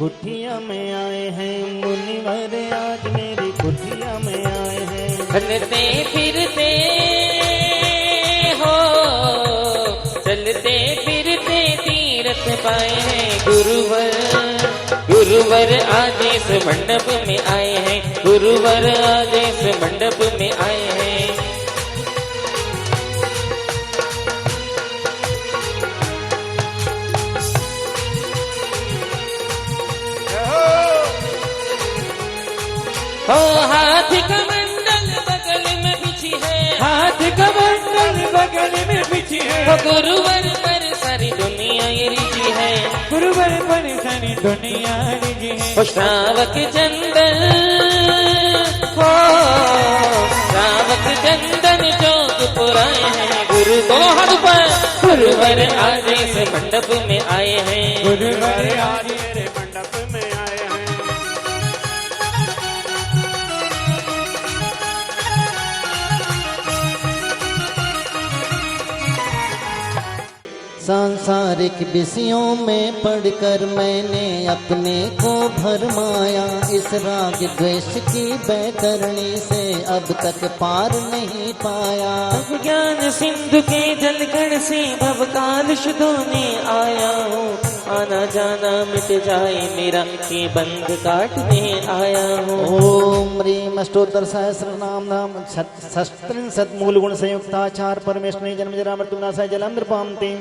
कुटिया में आए हैं, मुनिवर आज मेरी कुटिया में आए हैं। चलते फिरते हो, चलते फिरते तीरथ पाए हैं गुरुवर। गुरुवर आज इस मंडप में आए हैं, गुरुवर आज इस मंडप में आए हैं। हो हाथ कमंडल बगल में बिछी है, हाथ कमंडल बगल में बिछी है। हो गुरुवर पर सारी दुनिया ये रिझी है, गुरुवर पर सारी दुनिया रिझी है। हो श्रावक चंदन, हो श्रावक चंदन चौक पुराए हैं गुरु दो हाथ पर। गुरुवर आज इस मंडप में आए हैं, गुरुवर आज मेरे मंडप में आए हैं। सांसारिक विषयों में पढ़कर मैंने अपने को भरमाया, इस राग द्वेष की बैतरणी से अब तक पार नहीं पाया। ज्ञान सिंधु के जलकण से भवकाल शुद्धोने आया हूँ, आना जाना मिट जाए मेरा ये बंध काटने आया हूँ। ओम ह्रीम अष्टोत्तर सहस्र नाम नाम शस्त्रिंशत् मूल गुण संयुक्ताचार परमेश्वरी जन्म जरा मृत्यु नाशाय जलंधर पामते।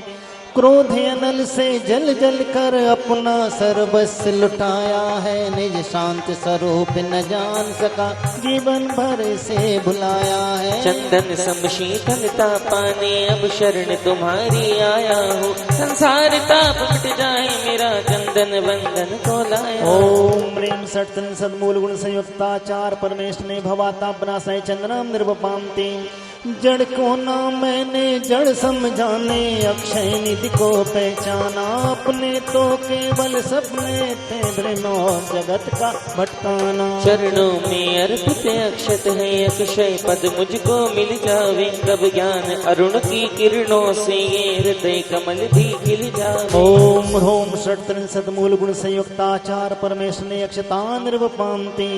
क्रोध अनल से जल जल कर अपना सर्वस्व लुटाया है, निज शांत स्वरूप न जान सका जीवन भर से भुलाया है। चंदन सम शीतलता पाने अब शरण तुम्हारी आया हूँ, संसार ताप मिट जाए मेरा चंदन बंधन को लाया। ओम ह्रीम षट्त्रिंशत् मूल गुण संयुक्ताचार परमेश्वरी भवाताप विनाशाय चंद्रम निर्वपान्ति। जड़ को ना मैंने जड़ समझाने, अक्षय निधि को पहचाना, अपने तो केवल सपने थे भ्रमो जगत का भटकाना। चरणों में अर्पित अक्षत है अक्षय पद मुझको मिल जावे, कब ज्ञान अरुण की किरणों से ये हृदय कमल भी खिल जावे। ओम ह्रोम षट्त्रिंशत् मूल गुण संयुक्ताचार परमेश्वरी अक्षता निर्वपान्ति।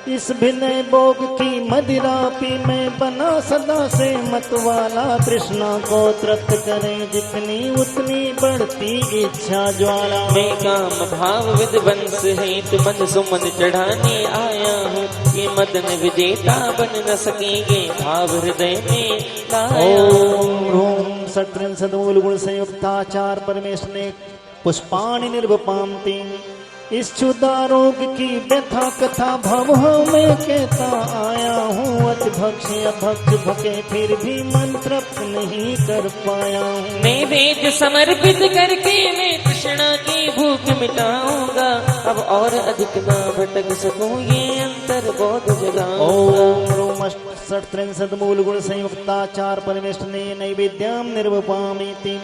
इस विनय भोग की मदिरा पी मैं बना सदा से मतवाला, तृष्णा को तृप्त करे जितनी उतनी बढ़ती इच्छा ज्वाला। मैं काम भाव विध्वंस हेतु मन सुमन चढ़ाने आया हूँ, ये मदन विजेता बन न सकेंगे भाव हृदय में लाया। ओम ह्रोम षट्त्रिंशत् मूल गुण संयुक्ताचार परमेश्वरी पुष्पाणि निर्वपान्ति। इस क्षुधा रोग की व्यथा कथा भवों में कहता आया हूँ, अच भक्ष अभक्ष भके फिर भी मन तृप्त नहीं कर पाया हूँ। मैं वेद समर्पित करके मैं तृष्णा की भूख मिटाऊंगा, अब और अधिक ना भटक सकूं ये अंतर बोध जगाऊंगा। ओम ह्रोम षट्त्रिंशत् मूल गुण संयुक्ताचार परमेश्वरी नैवेद्यम निर्वपामीति।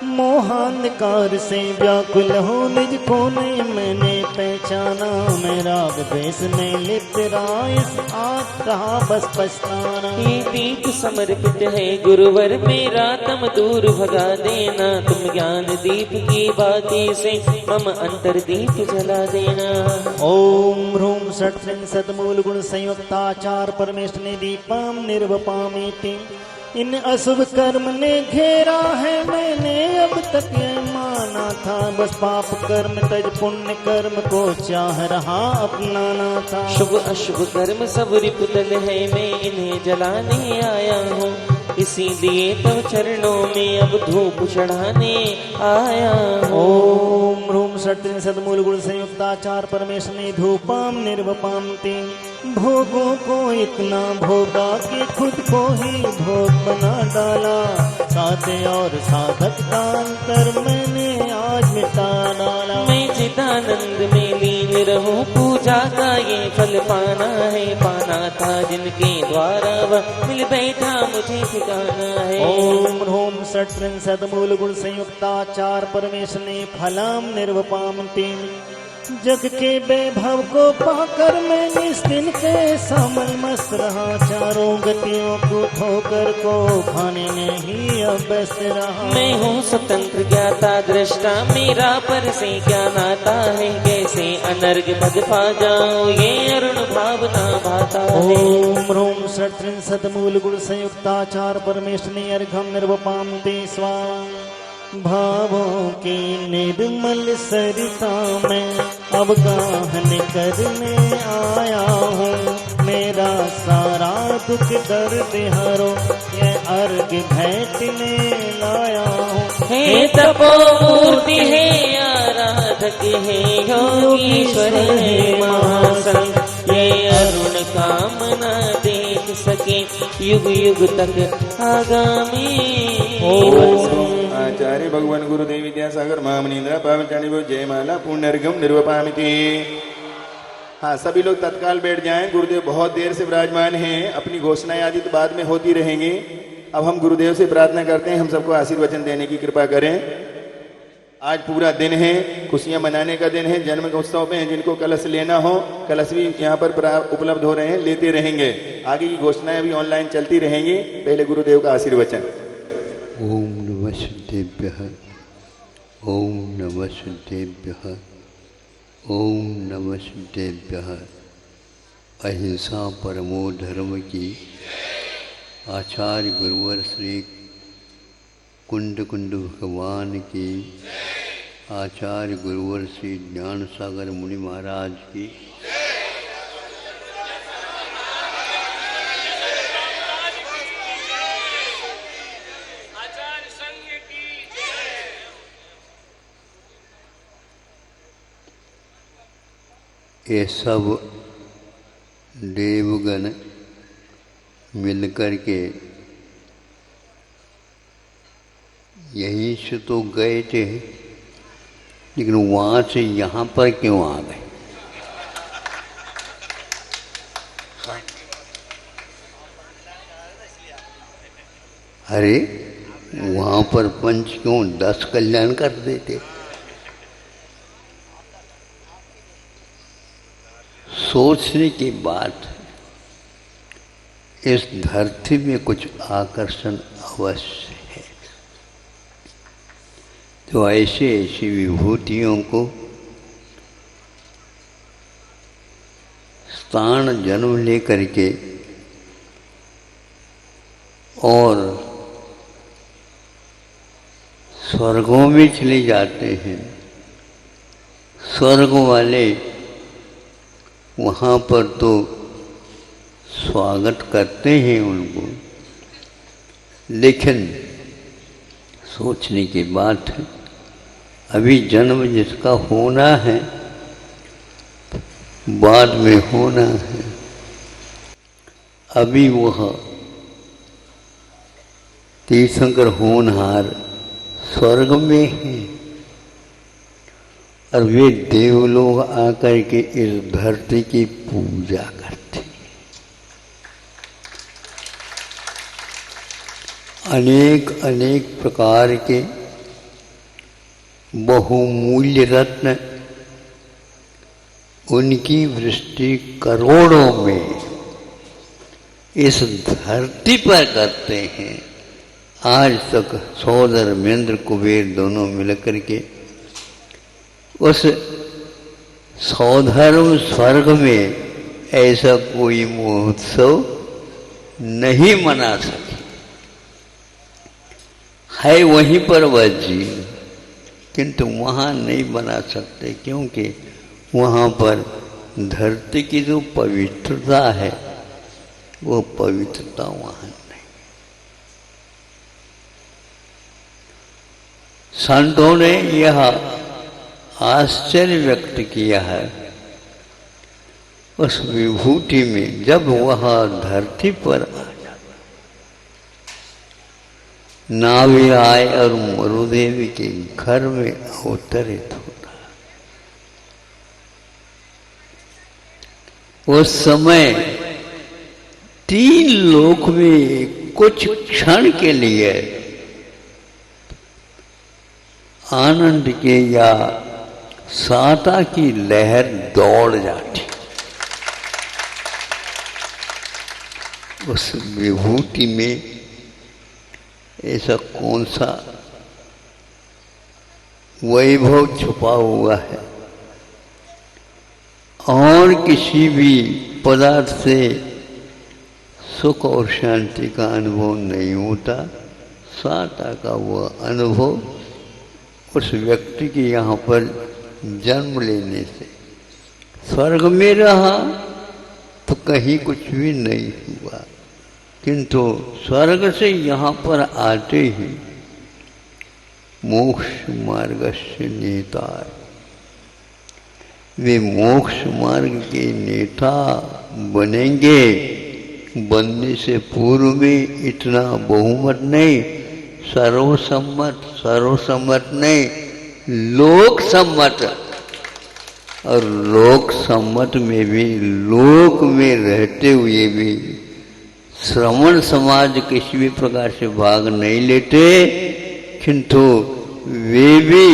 मोहांधकार से व्याकुल हो निज को नहीं मैंने पहचाना, मैं राग द्वेष में लिप्त रहा इस आग कहा बस पछताना। ये दीप समर्पित है गुरुवर मेरा तम दूर भगा देना, तुम ज्ञान दीप की बाती से मम अंतर दीप जला देना। ओम ह्रोम षट्त्रिंशत् मूल गुण संयुक्ताचार परमेश्वरी दीपम निर्वपामीति। इन अशुभ कर्म ने घेरा है मैंने अब तक ये माना था, बस पाप कर्म तज पुण्य कर्म को चाह रहा अपनाना था। शुभ अशुभ कर्म सब रिपुतल है मैं इन्हें जलाने आया हूँ, इसीलिए तब चरणों में अब धूप चढ़ाने आया हूँ। ओम ह्रोम षट्त्रिंशत् मूल गुण संयुक्ताचार परमेश्वरी धूपम निर्वपान्ति। भोगों को इतना भोगा कि खुद को ही भोग बना डाला, साधे और साधक का अंतर मैंने आज मिटा डाला। मैं चिदानंद में लीन रहूं, पूजा का ये फल पाना है, पाना था जिनके द्वारा वह मिल बैठा मुझे ठिकाना है। ओम ह्रोम षट्त्रिंशत् मूल गुण संयुक्ताचार परमेश्वरी फलम निर्वपाम्ति। जग के वैभव को पाकर मैं निस्दिन के समल मस्त रहा, चारों गतियों को ठोकर को खाने में ही अब व्यस्त रहा। मैं हूँ स्वतंत्र ज्ञाता दृष्टा, मेरा पर से क्या नाता है, कैसे अनर्घ पद पा जाऊं ये अरुण भावना भाता है। ओम ह्रूम षट्त्रिंशत् मूल गुण संयुक्ताचार परमेश्वरी अर्घम निर्वपाम ते स्वाहा। भावों की निर्मल सरिता में अवगाहन करने आया हूँ, मेरा सारा दुख दर्द हरो ये अर्घ भेंटने लाया हूँ। हे तपोमूर्ति है आराधक है योगीश्वर है महासंग, ये अरुण कामना देख सके युग युग तक आगामी। आचार्य भगवान गुरुदेव विद्यासागर महामनीन्द्र पावचाणी जयमाला पुण्यर्घम निर्वपामिति। हाँ, सभी लोग तत्काल बैठ जाएं। गुरुदेव बहुत देर से विराजमान हैं, अपनी घोषणाएं आदि तो बाद में होती रहेंगी। अब हम गुरुदेव से प्रार्थना करते हैं हम सबको आशीर्वचन देने की कृपा करें। आज पूरा दिन है, खुशियां मनाने का दिन है, जन्म उत्सव में जिनको कलश लेना हो कलश भी यहाँ पर उपलब्ध हो रहे हैं, लेते रहेंगे। आगे की घोषणाएं भी ऑनलाइन चलती रहेंगी। पहले गुरुदेव का आशीर्वचन। ओम नमः सिद्धेभ्यः, ओम नमः सिद्धेभ्यः, ओम नमः सिद्धेभ्यः। अहिंसा परमो धर्म की आचार्य गुरुवर श्री कुंड कुंड भगवान की, आचार्य गुरुवर श्री ज्ञान सागर मुनि महाराज की, ये सब देवगण मिलकर के यहीं से तो गए थे, लेकिन वहाँ से यहाँ पर क्यों आ गए? अरे वहाँ पर पंच क्यों 10 कल्याण कर देते? सोचने की बात, इस धरती में कुछ आकर्षण अवश्य है। तो ऐसे ऐसी विभूतियों को स्थान जन्म लेकर के और स्वर्गों में चले जाते हैं। स्वर्ग वाले वहाँ पर तो स्वागत करते हैं उनको, लेकिन सोचने की बात है, अभी जन्म जिसका होना है बाद में होना है। अभी वह तीर्थंकर होनहार स्वर्ग में है और वे देव लोग आकर के इस धरती की पूजा करते हैं। अनेक अनेक प्रकार के बहुमूल्य रत्न उनकी वृष्टि करोड़ों में इस धरती पर करते हैं। आज तक सौदर मेंद्र कुबेर दोनों मिलकर के उस सौधर्म स्वर्ग में ऐसा कोई महोत्सव नहीं मना सके। है वहीं पर वह जीव, किंतु वहाँ नहीं बना सकते, क्योंकि वहाँ पर धरती की जो पवित्रता है वो पवित्रता वहाँ नहीं। संतों ने यह आश्चर्य व्यक्त किया है, उस विभूति में जब वह धरती पर आ जाता, नाविल आए और मरुदेवी के घर में अवतरित होता। उस समय 3 लोक में कुछ क्षण के लिए आनंद के या साता की लहर दौड़ जाती। उस विभूति में ऐसा कौन सा वैभव छुपा हुआ है, और किसी भी पदार्थ से सुख और शांति का अनुभव नहीं होता। साता का वह अनुभव उस व्यक्ति के यहाँ पर जन्म लेने से, स्वर्ग में रहा तो कहीं कुछ भी नहीं हुआ, किंतु स्वर्ग से यहाँ पर आते ही मोक्ष मार्ग से नेता, वे मोक्ष मार्ग के नेता बनेंगे। बनने से पूर्व में इतना बहुमत नहीं, सर्वसम्मत नहीं, लोक सम्मत। और लोक सम्मत में भी, लोक में रहते हुए भी श्रमण समाज किसी भी प्रकार से भाग नहीं लेते, किंतु वे भी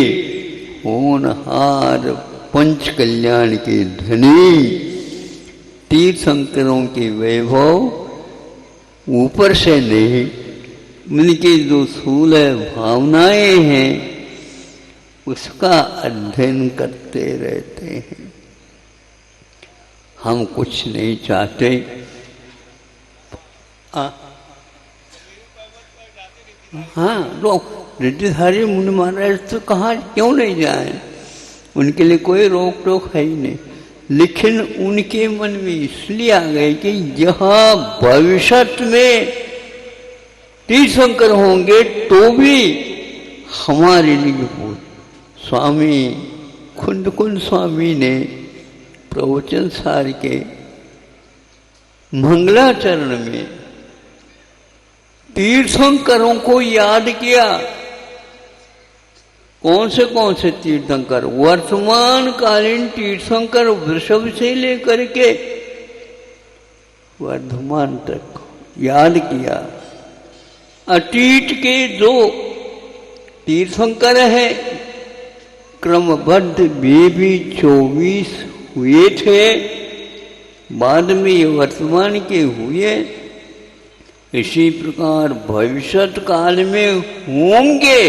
होनहार पंच कल्याण के धनी तीर्थंकरों के वैभव ऊपर से नहीं, उनकी जो स्थूल भावनाएं हैं उसका अध्ययन करते रहते हैं। हम कुछ नहीं चाहते। हाँ, लोग रिद्धिधारी मुनि महाराज तो कहाँ क्यों नहीं जाए, उनके लिए कोई रोक टोक है ही नहीं, लेकिन उनके मन में इसलिए आ गए कि यह भविष्य में तीर्थंकर होंगे तो भी हमारे लिए स्वामी कुंद स्वामी ने प्रवचन सार के मंगलाचरण में तीर्थंकरों को याद किया। कौन से तीर्थंकर? वर्तमान कालीन तीर्थंकर वृषभ से लेकर के वर्धमान तक याद किया। अतीत के जो तीर्थंकर है क्रमबद्ध वे भी 24 हुए थे, बाद में ये वर्तमान के हुए। इसी प्रकार भविष्य काल में होंगे,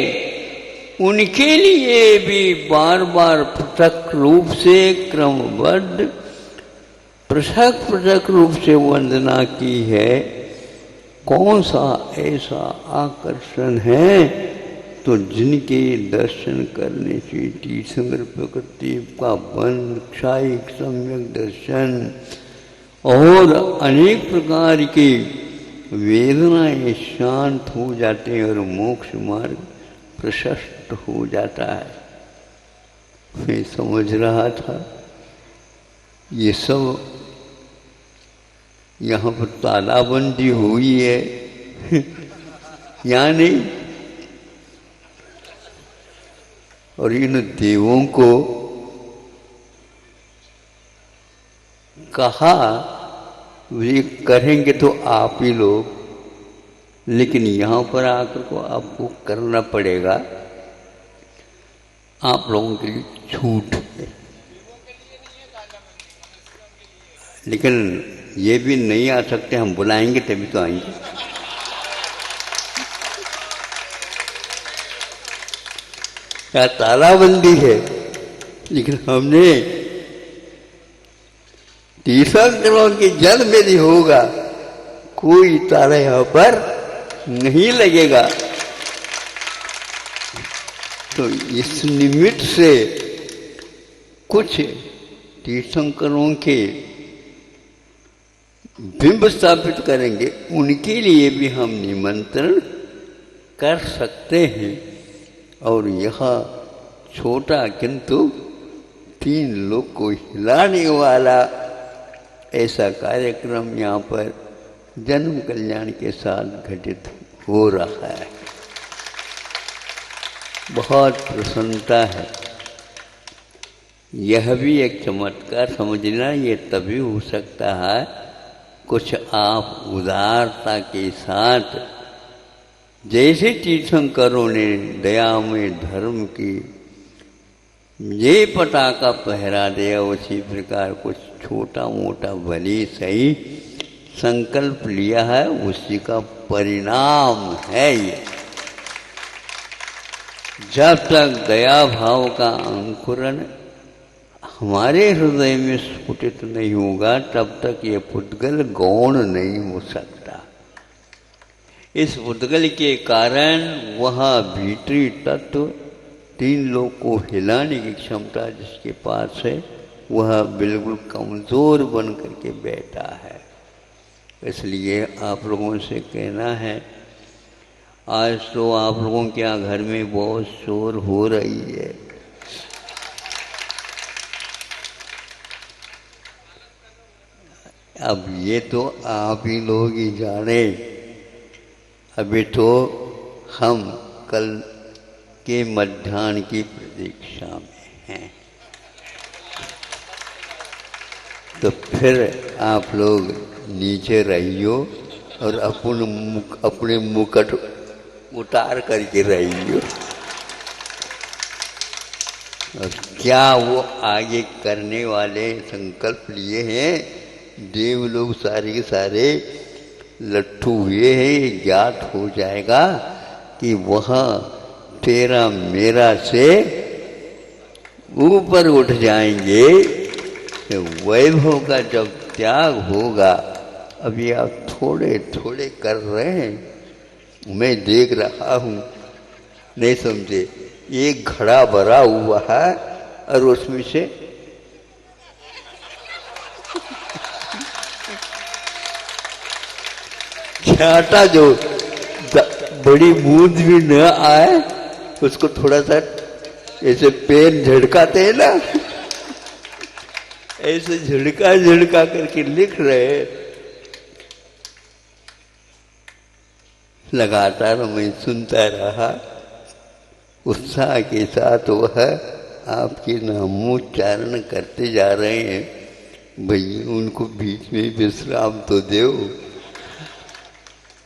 उनके लिए भी बार बार पृथक रूप से क्रमबद्ध पृथक रूप से वंदना की है। कौन सा ऐसा आकर्षण है तो जिनके दर्शन करने से तीर्थंकर प्रकृति का बंध, क्षायिक सम्यक दर्शन और अनेक प्रकार की वेदनाएं शांत हो जाते हैं और मोक्ष मार्ग प्रशस्त हो जाता है। मैं समझ रहा था ये सब यहाँ पर तालाबंदी हुई है या नहीं, और इन देवों को कहा ये करेंगे तो आप ही लोग, लेकिन यहाँ पर आकर को आपको करना पड़ेगा, आप लोगों के लिए छूट है। लेकिन ये भी नहीं आ सकते, हम बुलाएंगे तभी तो आएंगे। क्या तालाबंदी है, लेकिन हमने तीर्थंकरों की जन्म यदि होगा कोई ताला यहाँ पर नहीं लगेगा। तो इस निमित्त से कुछ तीर्थंकरों के बिंब स्थापित करेंगे, उनके लिए भी हम निमंत्रण कर सकते हैं। और यह छोटा किंतु 3 लोग को हिलाने वाला ऐसा कार्यक्रम यहाँ पर जन्म कल्याण के साथ घटित हो रहा है। बहुत प्रसन्नता है। यह भी एक चमत्कार समझना, ये तभी हो सकता है कुछ आप उदारता के साथ, जैसे तीर्थंकरों ने दया में धर्म की ये पटाखा पहरा दिया, उसी प्रकार कुछ छोटा मोटा भली सही संकल्प लिया है, उसी का परिणाम है ये। जब तक दया भाव का अंकुरण हमारे हृदय में स्फुटित नहीं होगा, तब तक ये पुद्गल गौण नहीं हो सकता। इस पुद्गल के कारण वह भीतरी तत्व, तीन लोग को हिलाने की क्षमता जिसके पास है, वह बिल्कुल कमज़ोर बन करके बैठा है। इसलिए आप लोगों से कहना है, आज तो आप लोगों के यहाँ घर में बहुत शोर हो रही है। अब ये तो आप ही लोग ही जाने, अभी तो हम कल के मध्याह्न की प्रतीक्षा में हैं। तो फिर आप लोग नीचे रहियो और अपने मुकुट उतार करके रहियो। और क्या वो आगे करने वाले संकल्प लिए हैं, देव लोग सारे के सारे लट्ठू हुए हैं। ये ज्ञात हो जाएगा कि वह तेरा मेरा से ऊपर उठ जाएंगे। तो वैभव का जब त्याग होगा, अभी आप थोड़े थोड़े कर रहे हैं, मैं देख रहा हूँ, नहीं समझे। एक घड़ा भरा हुआ है और उसमें से छाटा जो बड़ी बूंद भी न आए, उसको थोड़ा सा ऐसे पेन झड़काते हैं ना, ऐसे झड़का झड़का करके लिख रहे। लगातार मैं सुनता रहा, उत्साह के साथ वह आपके नामोच्चारण करते जा रहे हैं। भैया उनको बीच में विश्राम तो दो,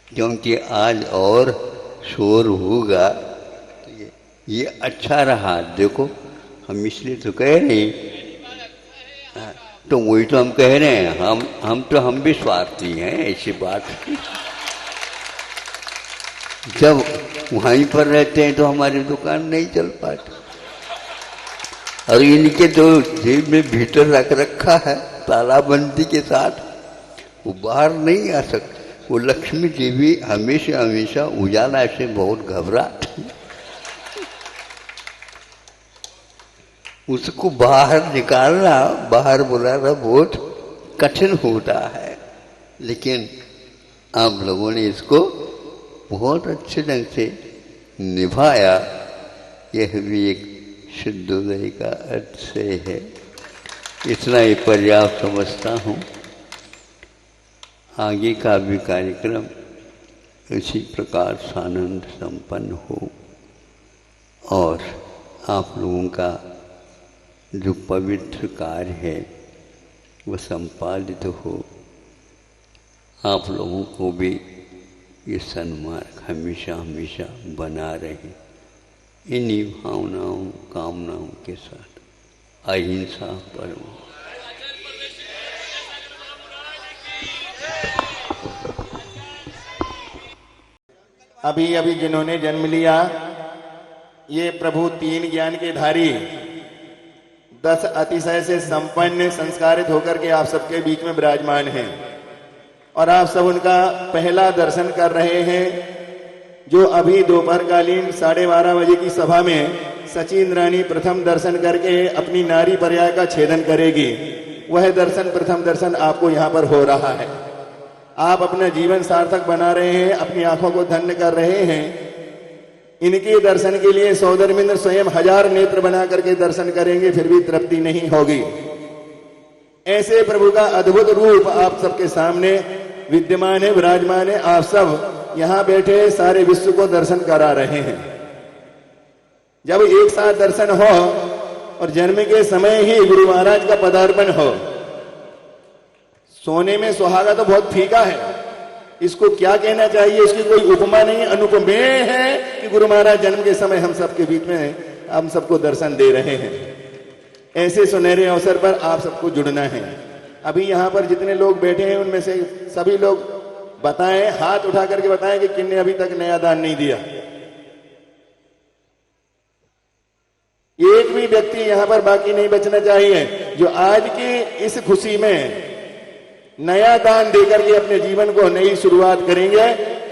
क्योंकि आज और शोर होगा। तो ये अच्छा रहा। देखो, हम इसलिए तो कह रहे हैं, तो वही तो हम कह रहे हैं, हम भी स्वार्थी हैं, ऐसी बात। जब वहीं पर रहते हैं तो हमारी दुकान नहीं चल पाती, और इनके तो जेब में भीतर रख रखा है तालाबंदी के साथ, वो बाहर नहीं आ सकते। वो लक्ष्मी देवी हमेशा हमेशा उजाला से बहुत घबराती, उसको बाहर निकालना, बाहर बुलाना बहुत कठिन होता है। लेकिन आप लोगों ने इसको बहुत अच्छे ढंग से निभाया। यह भी एक शुद्धोदय का अर्थ से है। इतना ही पर्याप्त समझता हूँ। आगे का भी कार्यक्रम इसी प्रकार सानंद संपन्न हो और आप लोगों का जो पवित्र कार्य है वह संपादित हो। आप लोगों को भी ये सन्मार्ग हमेशा हमेशा बना रहे। इन्हीं भावनाओं कामनाओं के साथ अहिंसा परमो। अभी अभी जिन्होंने जन्म लिया, ये प्रभु तीन ज्ञान के धारी 10 अतिशय से संपन्न संस्कारित होकर के आप सबके बीच में विराजमान हैं, और आप सब उनका पहला दर्शन कर रहे हैं। जो अभी दोपहरकालीन 12:30 बजे की सभा में सचिन रानी प्रथम दर्शन करके अपनी नारी पर्याय का छेदन करेगी, वह दर्शन प्रथम दर्शन आपको यहाँ पर हो रहा है। आप अपना जीवन सार्थक बना रहे हैं, अपनी आंखों को धन्य कर रहे हैं। इनके दर्शन के लिए सौदरमिंद्र स्वयं 1000 नेत्र बना करके दर्शन करेंगे, फिर भी तृप्ति नहीं होगी। ऐसे प्रभु का अद्भुत रूप आप सबके सामने विद्यमान है, विराजमान है। आप सब यहाँ बैठे सारे विश्व को दर्शन करा रहे हैं। जब एक साथ दर्शन हो और जन्म के समय ही गुरु महाराज का पदार्पण हो, सोने में सुहागा तो बहुत फीका है, इसको क्या कहना चाहिए, इसकी कोई उपमा नहीं, अनुपमेय है कि गुरु महाराज जन्म के समय हम सबके बीच में हम सबको दर्शन दे रहे हैं। ऐसे सुनहरे अवसर पर आप सबको जुड़ना है। अभी यहाँ पर जितने लोग बैठे हैं उनमें से सभी लोग बताएं, हाथ उठा करके बताएं कि किन्ने अभी तक नया दान नहीं दिया। एक भी व्यक्ति यहाँ पर बाकी नहीं बचना चाहिए जो आज की इस खुशी में नया दान देकर के अपने जीवन को नई शुरुआत करेंगे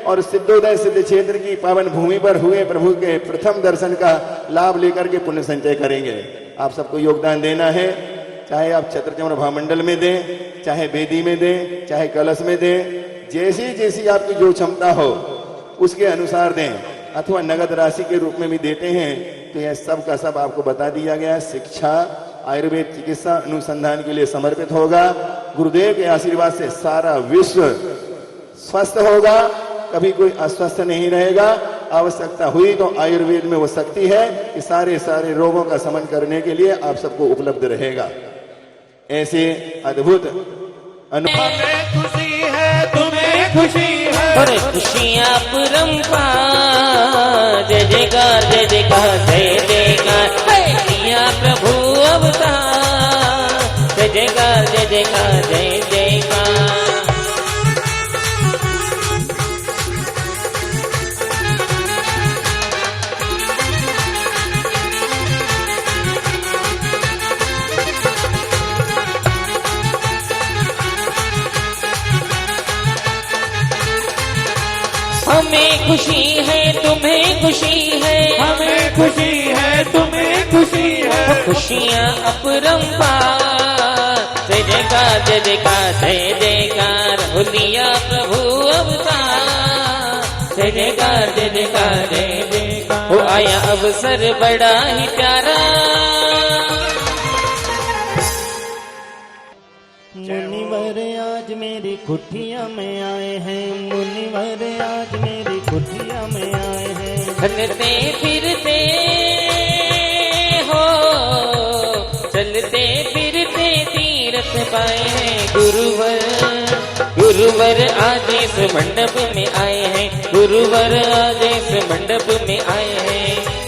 और सिद्धोदय सिद्ध क्षेत्र की पावन भूमि पर हुए प्रभु के प्रथम दर्शन का लाभ लेकर के पुण्य संचय करेंगे। आप सबको योगदान देना है, चाहे आप छत्र चमर भामंडल में दें, चाहे वेदी में दें, चाहे कलश में दें, जैसी जैसी आपकी जो क्षमता हो उसके अनुसार दें, अथवा नगद राशि के रूप में भी देते हैं तो यह सब का सब आपको बता दिया गया है। शिक्षा आयुर्वेद चिकित्सा अनुसंधान के लिए समर्पित होगा। गुरुदेव के आशीर्वाद से सारा विश्व स्वस्थ होगा, कभी कोई अस्वस्थ नहीं रहेगा। आवश्यकता हुई तो आयुर्वेद में वो शक्ति है कि सारे सारे रोगों का शमन करने के लिए आप सबको उपलब्ध रहेगा। ऐसे अद्भुत हमें खुशी है, तुम्हें खुशी है, और खुशियाँ परम्पार। जय जयकार जय जयकार जय जयकार, किया प्रभु अवतार। जय जयकार जय जयकार जय जयकार। हमें खुशी है, तुम्हें खुशी है, हमें खुशी है, तुम्हें खुशी है, खुशियाँ अपरंपार। जय जयकार जय जयकार जय जयकार, होलिया प्रभु अवतार। जय जयकार जय जयकार जय जयकार, वो आया अवसर बड़ा ही प्यारा। मुनिवर आज मेरी कुटिया में आए हैं, मुनिवर आज मेरी कुटिया में आए हैं। चलते फिरते हो, चलते फिरते तीरथ पाए हैं गुरुवर। गुरुवर आज इस मंडप में आए हैं, गुरुवर आज इस मंडप में आए हैं।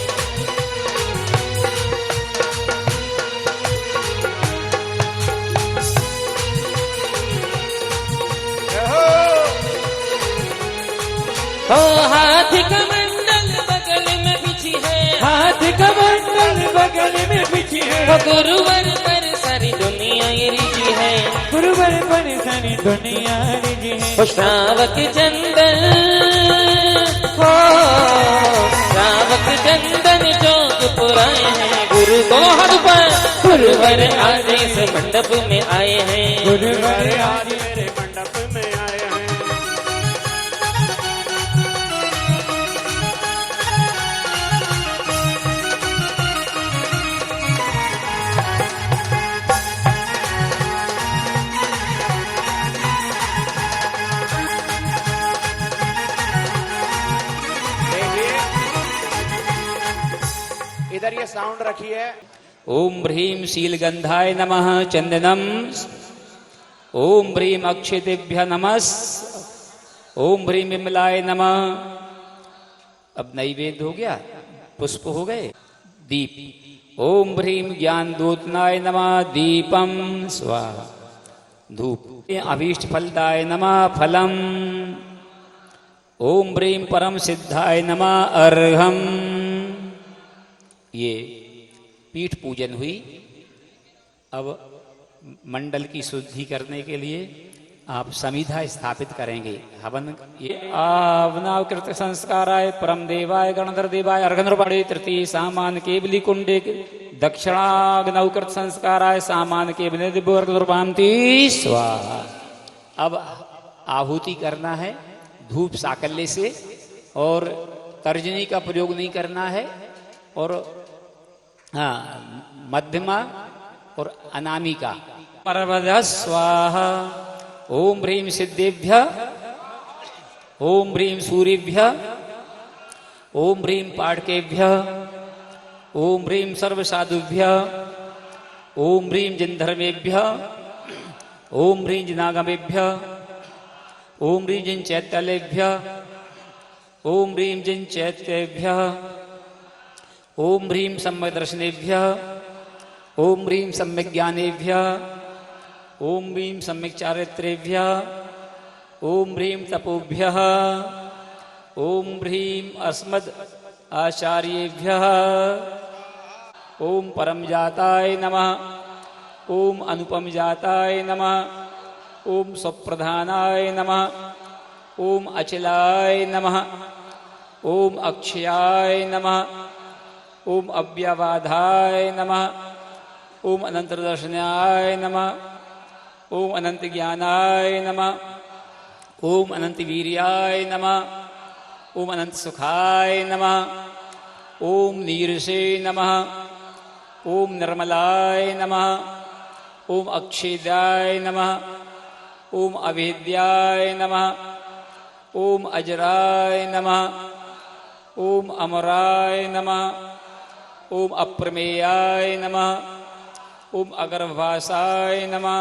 ओ हाथ कमंडल बगल में बिछी है, हाथ कमंडल बगल में बिछी है, वो गुरुवर पर सारी दुनिया ये रिझी है। गुरुवर पर सारी दुनिया रिझी है। वो श्रावक चंदन हो, श्रावक चंदन चौक पुराए हैं गुरु को हर पर। गुरुवर आज इस मंडप में आए हैं, गुरुवर आज मेरे मंडप में आए हैं। इधर ये साउंड रखिए। ओम ह्रीं शीलगंधाय नमः चंदनम। ओम ह्रीं अक्षतेभ्य नमस्। ओम ह्रीं विमलाय नमः। अब नैवेद्य हो गया, पुष्प हो गए, दीप। ओम ह्रीं ज्ञान दूतनाय नमः दीपम स्वाहा। धूप। अभीष्ट फलदाय नमः फलम। ओम ह्रीं परम सिद्धाय नमः अर्घम। ये पीठ पूजन हुई। अब मंडल की शुद्धि करने के लिए आप समिधा स्थापित करेंगे। हवन ये आवनावकृत संस्काराय परम देवाय गणधर देवाय अर्घनृपाणे तृतीय सामान केवली कुंडे दक्षिणाग्नवकृत संस्काराय सामान केवली दिव्यवर्गदुर्भांति स्वाहा। अब आहुति करना है धूप साकल्य से, और तर्जनी का प्रयोग नहीं करना है, और हाँ मध्यमा और अनामिका। परवद स्वाहा। ओम ह्रीं सिद्धेभ्य, ओम ह्रीं सूर्यभ्य, ओम ह्रीं पाटकेभ्य, ओम ह्रीं सर्वसाधुभ्य, ओम ह्रीं जिन्धर्मेभ्य, ओम ह्रीं जिनागमेभ्य, ओम ह्रीं जिन चैत्यलेभ्य, ओम ह्रीं जिन चैत्येभ्य, ओम ह्रीं सम्यक् दर्शनेभ्य, ओम ह्रीं सम्यक् ज्ञानेभ्यः, ओम ह्रीं सम्यक् चारित्रेभ्यः, ओम ह्रीं तपोभ्यः, ओम ह्रीं अस्मद् आचार्येभ्यः, ओम परम जाताय नमः, ओम अनुपम जाताय नमः, ओम स्वप्रधानाय नमः, ओम अचलाय नमः, ओम अक्षयाय नमः, ओम अव्यवाधाय नमः, ओम अनंतदर्शनाय नमः, ओम अनंत ज्ञानाय नमः, ओम अनंत वीर्याय नमः, ओम अनंत सुखाय नमः, ओम नीरसे नमः, ओम निर्मलाय नमः, ओम अक्षेदाय नमः, ओम अवेद्याय नमः, ओम अजराय नमः, ओम अमराय नमः, ओम अप्रमेयाय नमः, ओम अगर्भासाय नमः,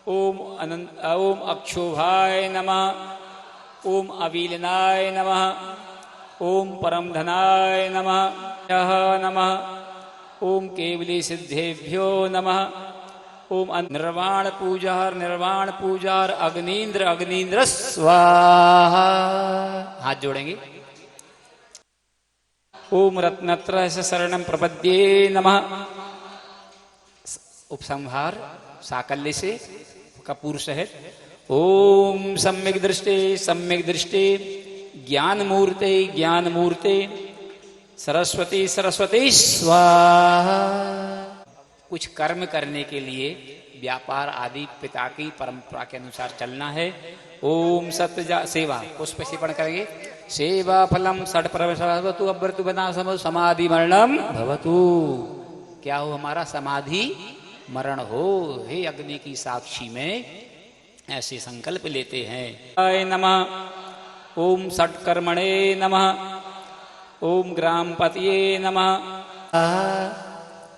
ओम अक्षोभाय नमः, ओम अवीलनाय नमः, ओम परमधनाय नमः, नमः, ओम केवली सिद्धेभ्यो नमः, ओम निर्वाण पूजार अग्नीन्द्र स्वाहा। हाथ जोड़ेंगे। ओम रत्नत्रय शरणं प्रपद्ये नमः। उपसंहार साकल्य से कपूर सहित। ओम सम्यक दृष्टि ज्ञान मूर्ते सरस्वती स्वाहा। कुछ कर्म करने के लिए व्यापार आदि पिता की परंपरा के अनुसार चलना है। ओम सत्य सेवा पुष्प सेवन करेंगे। सेवा फलम षट भवतु अभ्रतु बना समाधि मरणम भवतु। क्या हो? हमारा समाधि मरण हो। हे अग्नि की साक्षी में ऐसे संकल्प लेते हैं। नमः। ओम षट्कर्मणे नमः। ओम ग्रामपतिये नमः।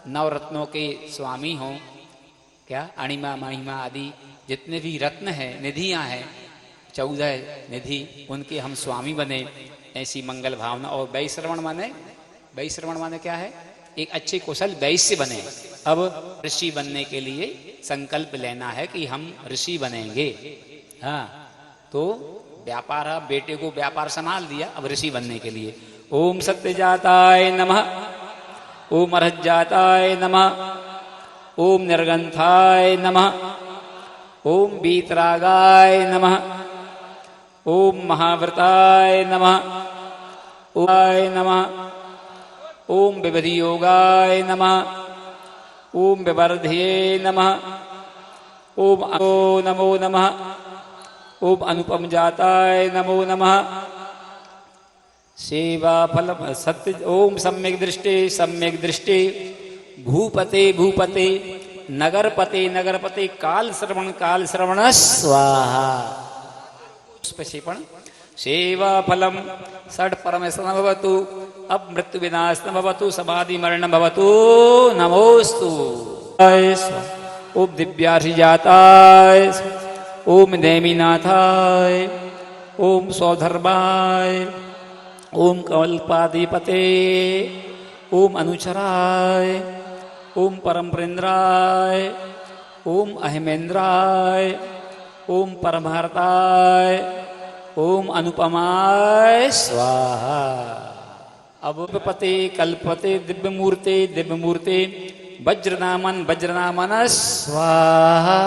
नवरत्नों के स्वामी हो क्या? अणिमा महिमा आदि जितने भी रत्न हैं, निधियां हैं, 14 निधि, उनके हम स्वामी बने, ऐसी मंगल भावना। और वैश्रवण माने क्या है? एक अच्छे कुशल वैश्य बने। अब ऋषि बनने के लिए संकल्प लेना है कि हम ऋषि बनेंगे। हाँ, तो व्यापार, बेटे को व्यापार संभाल दिया, अब ऋषि बनने के लिए। ओम सत्यजाताय नमः। ओम अर्हज्जाताय नमः। ओम निर्गंथाय नमः। ओम वीतरागाय नमः। ओम महाव्रताय नमः। ओम नमः। ओम विविधि योगाय नमः। ओम विवर्धये नमः। ओम नमो नमः। ओम अनुपम जाताय नमो नमः। सेवा फल सत्य। ओम सम्यक दृष्टि भूपते नगरपते काल श्रवण स्वाहा। पुष्पक्षेपण। सेवा फलम षड परमेश्वर भवतु अब मृत्यु विनाश न भवतु समाधि मरण भवतु नमोस्तु। ओम दिव्यार्षिजाताय। ओम नेमिनाथाय। ओम सौधर्माय। ओम कल्पाधिपते। ओम अनुचराय। ओम परमप्रेन्द्राय। ओम अहिमेन्द्राय। ओम परमार्थाय। ओम अनुपमाय स्वाहा। अब पते कल्पते दिव्य मूर्ते वज्रनामन स्वाहा।